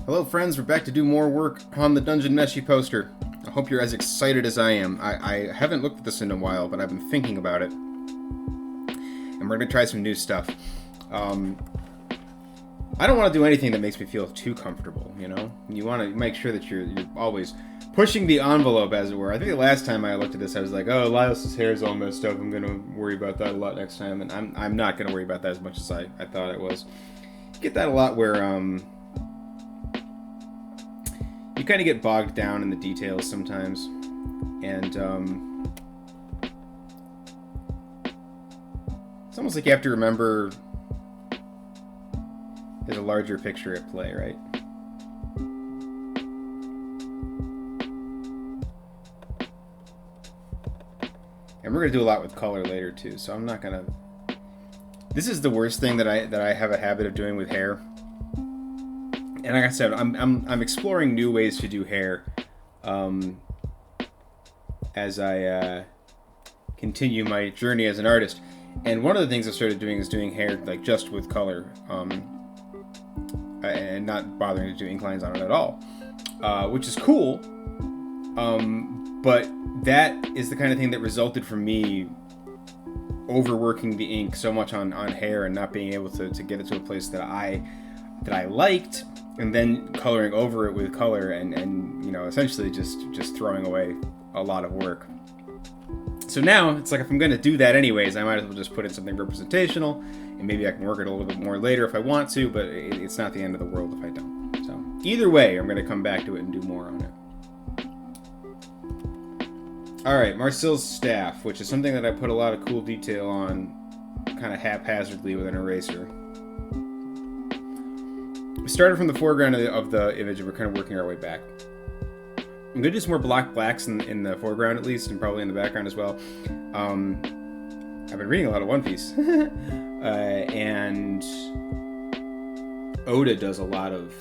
Hello friends, we're back to do more work on the Dungeon Meshi poster. I hope you're as excited as I am. I haven't looked at this in a while, but I've been thinking about it. And we're going to try some new stuff. I don't want to do anything that makes me feel too comfortable, you know? You want to make sure that you're always pushing the envelope, as it were. I think the last time I looked at this, I was like, oh, Lylos's hair is all messed up. I'm going to worry about that a lot next time. And I'm not going to worry about that as much as I thought it was. You get that a lot where, you kind of get bogged down in the details sometimes, and it's almost like you have to remember there's a larger picture at play, right? And we're gonna do a lot with color later too, so I'm not gonna. This is the worst thing that I have a habit of doing with hair. And like I said, I'm exploring new ways to do hair as I continue my journey as an artist. And one of the things I started doing is doing hair like just with color, and not bothering to do ink lines on it at all, which is cool. But that is the kind of thing that resulted from me overworking the ink so much on hair and not being able to get it to a place that I liked. And then coloring over it with color and you know, essentially just throwing away a lot of work. So now, it's like if I'm going to do that anyways, I might as well just put in something representational, and maybe I can work it a little bit more later if I want to, but it's not the end of the world if I don't. So either way, I'm going to come back to it and do more on it. Alright, Marcel's staff, which is something that I put a lot of cool detail on kind of haphazardly with an eraser. We started from the foreground of the image, and we're kind of working our way back. I'm going to do some more block blacks in the foreground at least, and probably in the background as well. I've been reading a lot of One Piece. And Oda does a lot of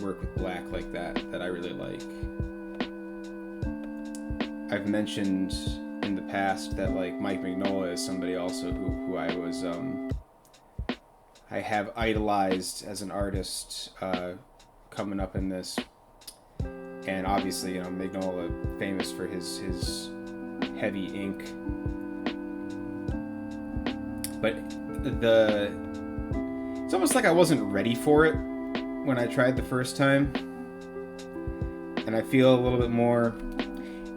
work with black like that I really like. I've mentioned in the past that like Mike Mignola is somebody also who I was... I have idolized as an artist coming up in this. And obviously, you know, Mignola, famous for his heavy ink. But it's almost like I wasn't ready for it when I tried the first time. And I feel a little bit more...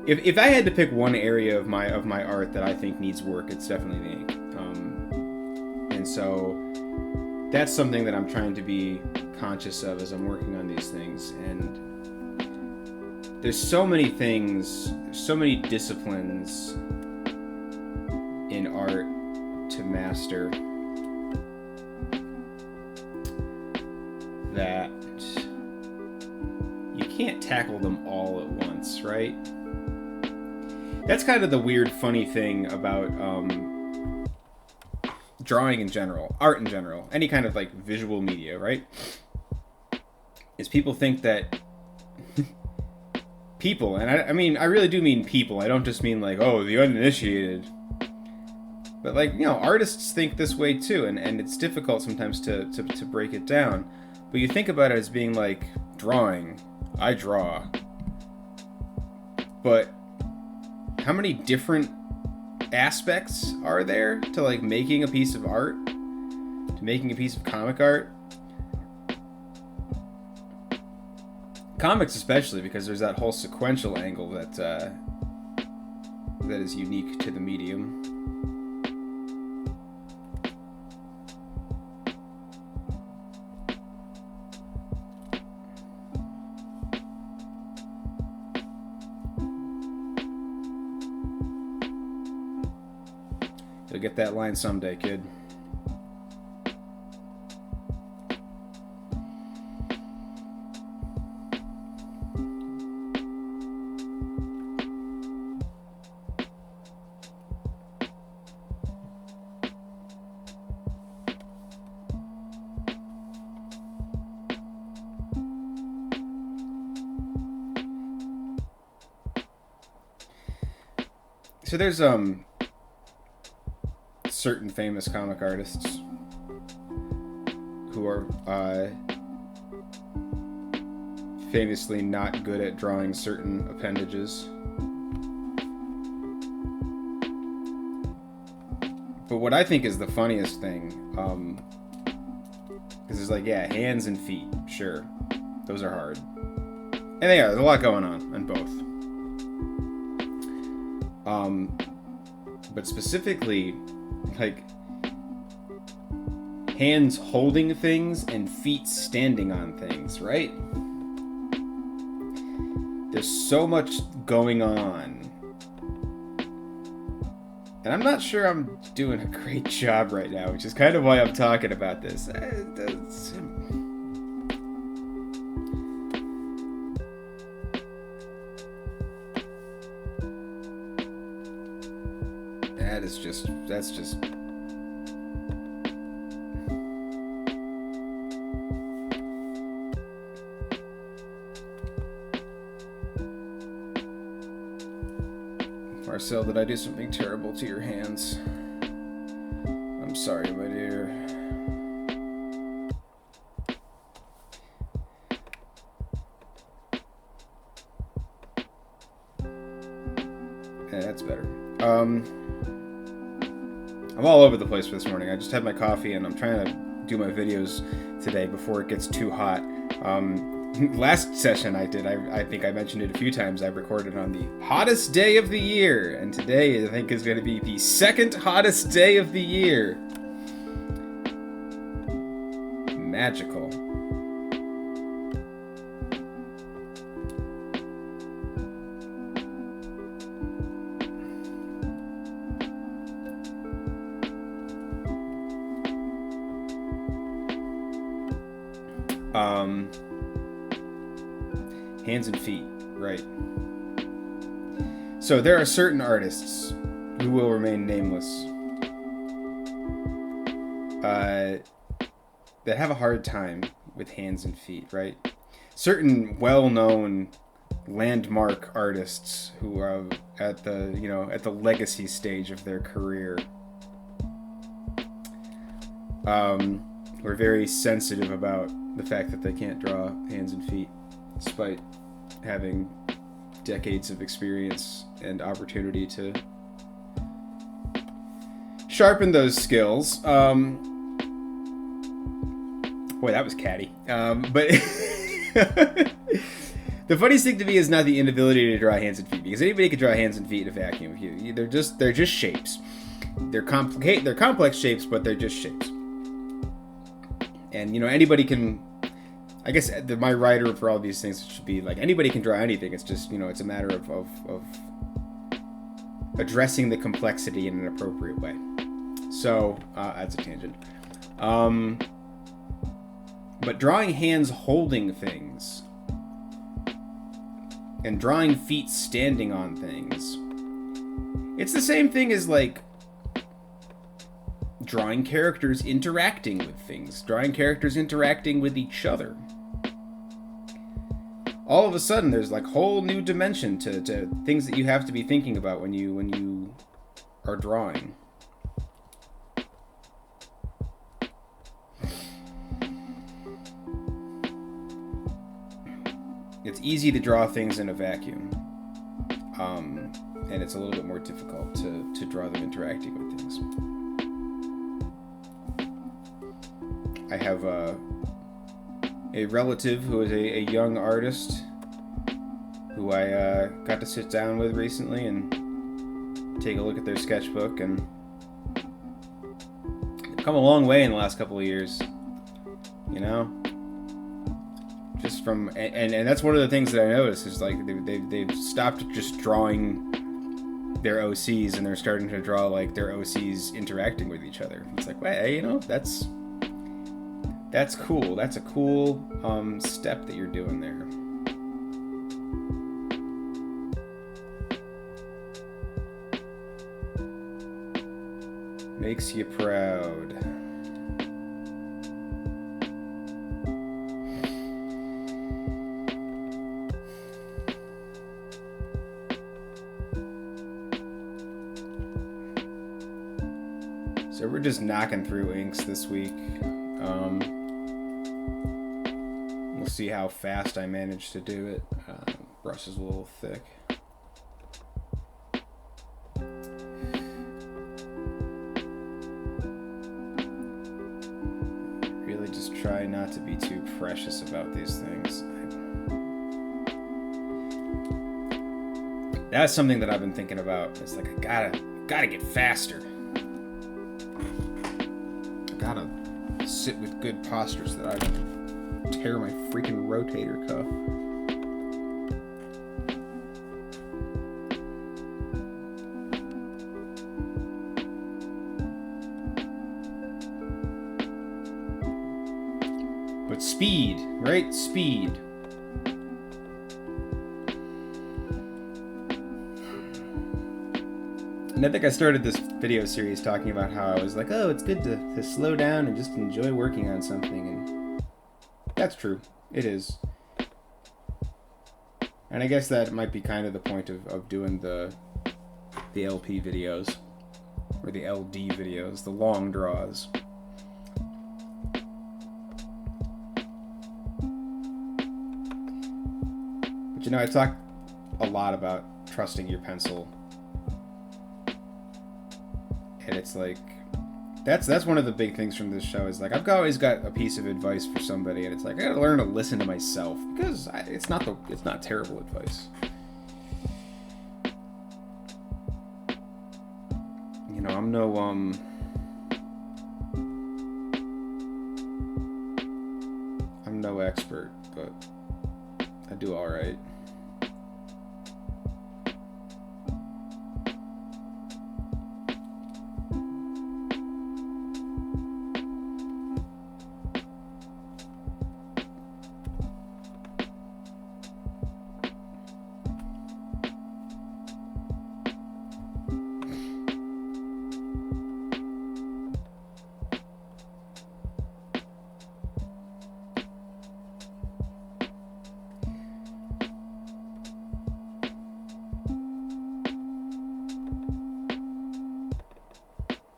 If I had to pick one area of my art that I think needs work, it's definitely the ink. And so... that's something that I'm trying to be conscious of as I'm working on these things. And there's so many things, so many disciplines in art to master that you can't tackle them all at once, right? That's kind of the weird, funny thing about drawing in general, art in general, any kind of like visual media, right? Is people think that people, and I mean, I really do mean people. I don't just mean like, oh, the uninitiated. But like, you know, artists think this way too, and it's difficult sometimes to break it down. But you think about it as being like drawing. I draw. But how many different aspects are there to like making a piece of art, to making a piece of comic art? Comics especially, because there's that whole sequential angle that is unique to the medium. You'll get that line someday, kid. So there's certain famous comic artists who are famously not good at drawing certain appendages. But what I think is the funniest thing, because it's like, yeah, hands and feet, sure, those are hard. And yeah, there's a lot going on both. But specifically, like, hands holding things and feet standing on things, right? There's so much going on. And I'm not sure I'm doing a great job right now, which is kind of why I'm talking about this. That's just... Marcel, did I do something terrible to your hands? I'm sorry, my dear. Yeah, that's better. I'm all over the place for this morning. I just had my coffee and I'm trying to do my videos today before it gets too hot. Last session I did, I think I mentioned it a few times, I recorded on the hottest day of the year, and today I think is going to be the second hottest day of the year. Magical. Hands and feet, right. So there are certain artists who will remain nameless that have a hard time with hands and feet, right? Certain well-known landmark artists who are at the legacy stage of their career were very sensitive about the fact that they can't draw hands and feet, despite having decades of experience and opportunity to sharpen those skills. Boy, that was catty. But the funniest thing to me is not the inability to draw hands and feet, because anybody can draw hands and feet in a vacuum. They're just shapes. They're complex shapes, but they're just shapes. And anybody can. I guess my writer for all these things should be like, anybody can draw anything. It's just, it's a matter of addressing the complexity in an appropriate way. So, that's a tangent. But drawing hands holding things and drawing feet standing on things, it's the same thing as, like, drawing characters interacting with things, drawing characters interacting with each other. All of a sudden, there's like whole new dimension to things that you have to be thinking about when you are drawing. It's easy to draw things in a vacuum, and it's a little bit more difficult to draw them interacting with things. I have a relative who is a young artist who I got to sit down with recently and take a look at their sketchbook, and they've come a long way in the last couple of years, just from, and that's one of the things that I noticed is like they've stopped just drawing their OCs and they're starting to draw like their OCs interacting with each other. It's like, well, that's cool. That's a cool step that you're doing there. Makes you proud. So we're just knocking through inks this week. We'll see how fast I managed to do it. Brush is a little thick. Really just try not to be too precious about these things. That's something that I've been thinking about. It's like, I gotta get faster. I gotta sit with good posture so that I don't tear my freaking rotator cuff. But speed, right? Speed. And I think I started this video series talking about how I was like, oh, it's good to slow down and just enjoy working on something. And that's true. It is. And I guess that might be kind of the point of doing the LP videos. Or the LD videos. The long draws. But you know, I talk a lot about trusting your pencil. And it's like, that's one of the big things from this show is like, I've always got a piece of advice for somebody, and it's like, I gotta learn to listen to myself, because it's not terrible advice. You know, I'm no expert, but I do alright.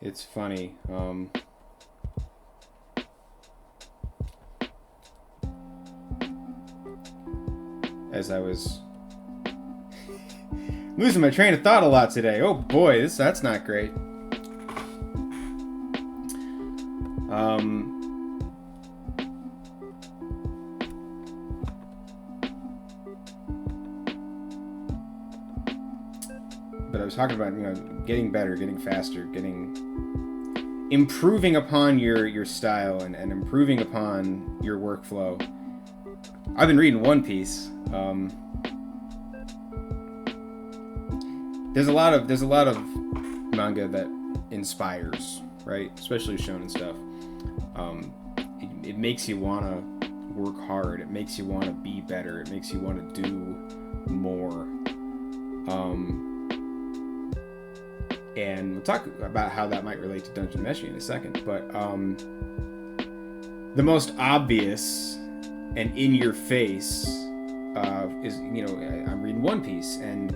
It's funny, as I was losing my train of thought a lot today. Oh boy, that's not great. But I was talking about, you know, getting better, getting faster, improving upon your style and improving upon your workflow. I've been reading One Piece. There's a lot of manga that inspires, right? Especially shonen stuff. It makes you want to work hard. It makes you want to be better. It makes you want to do more. And we'll talk about how that might relate to Dungeon Meshi in a second. But the most obvious and in your face is, you know, I'm reading One Piece, and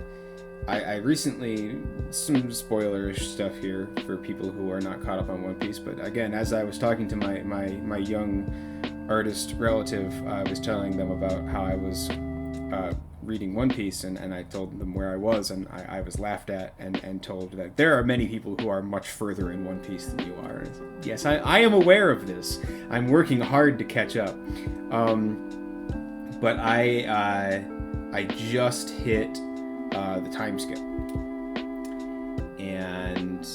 I recently, some spoilerish stuff here for people who are not caught up on One Piece, but again, as I was talking to my young artist relative, I was telling them about how I was reading One Piece, and I told them where I was, and I was laughed at and told that there are many people who are much further in One Piece than you are. Yes, I am aware of this. I'm working hard to catch up. But I just hit the time skip. And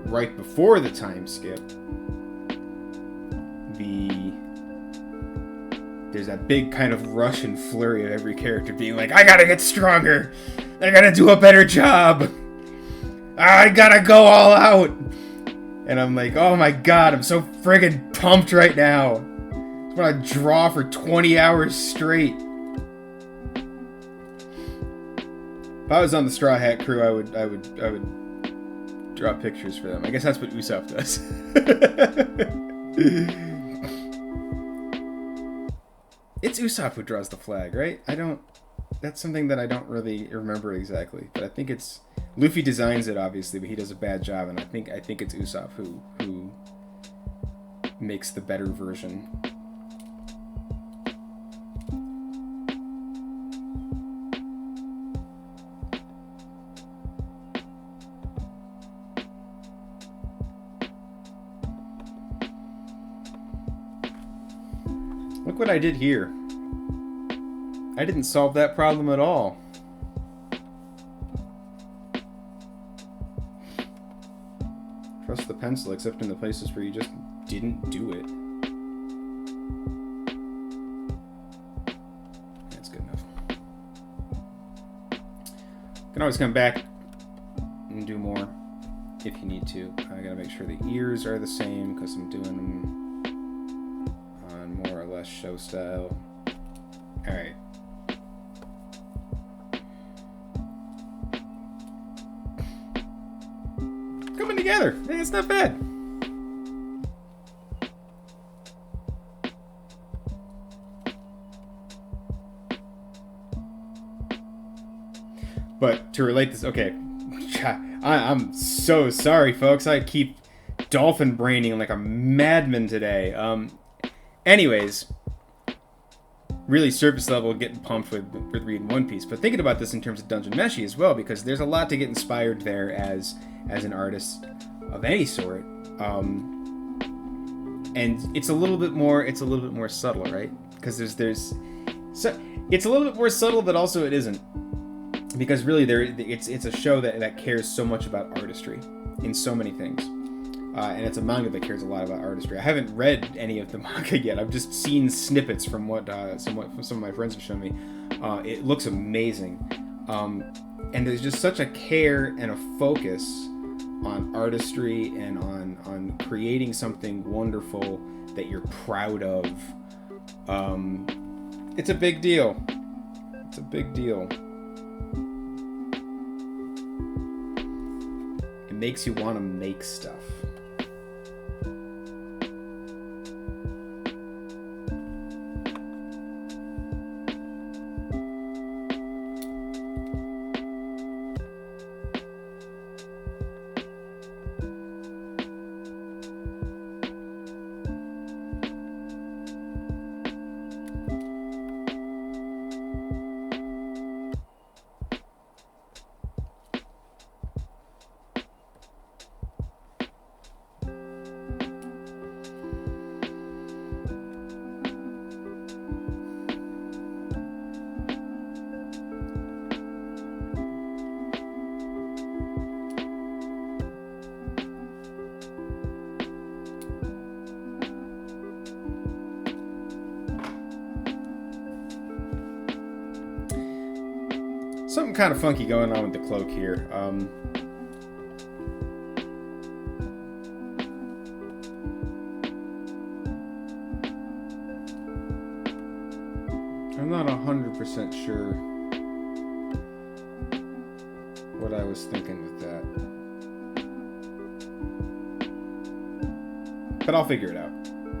right before the time skip, there's that big kind of rush and flurry of every character being like, I gotta get stronger! I gotta do a better job! I gotta go all out! And I'm like, oh my god, I'm so friggin' pumped right now! I want to draw for 20 hours straight. If I was on the Straw Hat crew, I would draw pictures for them. I guess that's what Usopp does. It's Usopp who draws the flag, right? That's something that I don't really remember exactly, but I think it's Luffy designs it, obviously, but he does a bad job, and I think it's Usopp who makes the better version. Look what I did here. I didn't solve that problem at all. Trust the pencil except in the places where you just didn't do it. That's good enough. You can always come back and do more if you need to. I gotta make sure the ears are the same because I'm doing them on more or less show style. Alright. Coming together. Hey, it's not bad. But to relate this, okay, I'm so sorry, folks. I keep dolphin braining like a madman today. Anyways, really surface level, getting pumped with reading One Piece. But thinking about this in terms of Dungeon Meshi as well, because there's a lot to get inspired there as an artist of any sort. And it's a little bit more subtle, right? Because there's so it's a little bit more subtle, but also it isn't. Because really, it's a show that cares so much about artistry in so many things, and it's a manga that cares a lot about artistry. I haven't read any of the manga yet. I've just seen snippets from what some of my friends have shown me. It looks amazing, and there's just such a care and a focus on artistry and on creating something wonderful that you're proud of. It's a big deal. It's a big deal. It makes you want to make stuff. Something kind of funky going on with the cloak here. I'm not 100% sure what I was thinking with that. But I'll figure it out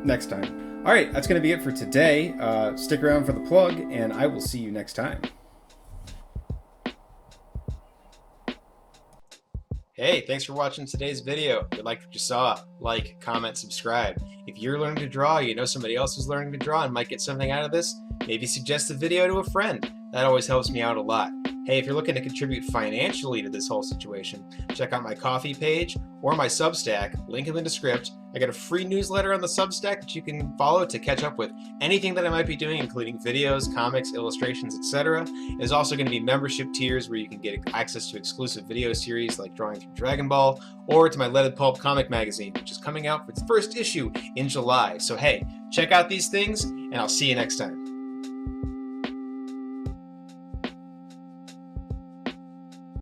next time. Alright, that's going to be it for today. Stick around for the plug, and I will see you next time. Hey, thanks for watching today's video. If you liked what you saw, like, comment, subscribe. If you're learning to draw, you know somebody else who's learning to draw and might get something out of this, maybe suggest the video to a friend. That always helps me out a lot. Hey, if you're looking to contribute financially to this whole situation, check out my Ko-fi page or my Substack, link in the description. I got a free newsletter on the Substack that you can follow to catch up with anything that I might be doing, including videos, comics, illustrations, etc. There's also going to be membership tiers where you can get access to exclusive video series like Drawing Through Dragon Ball, or to my Leaded Pulp comic magazine, which is coming out for its first issue in July. So hey, check out these things, and I'll see you next time.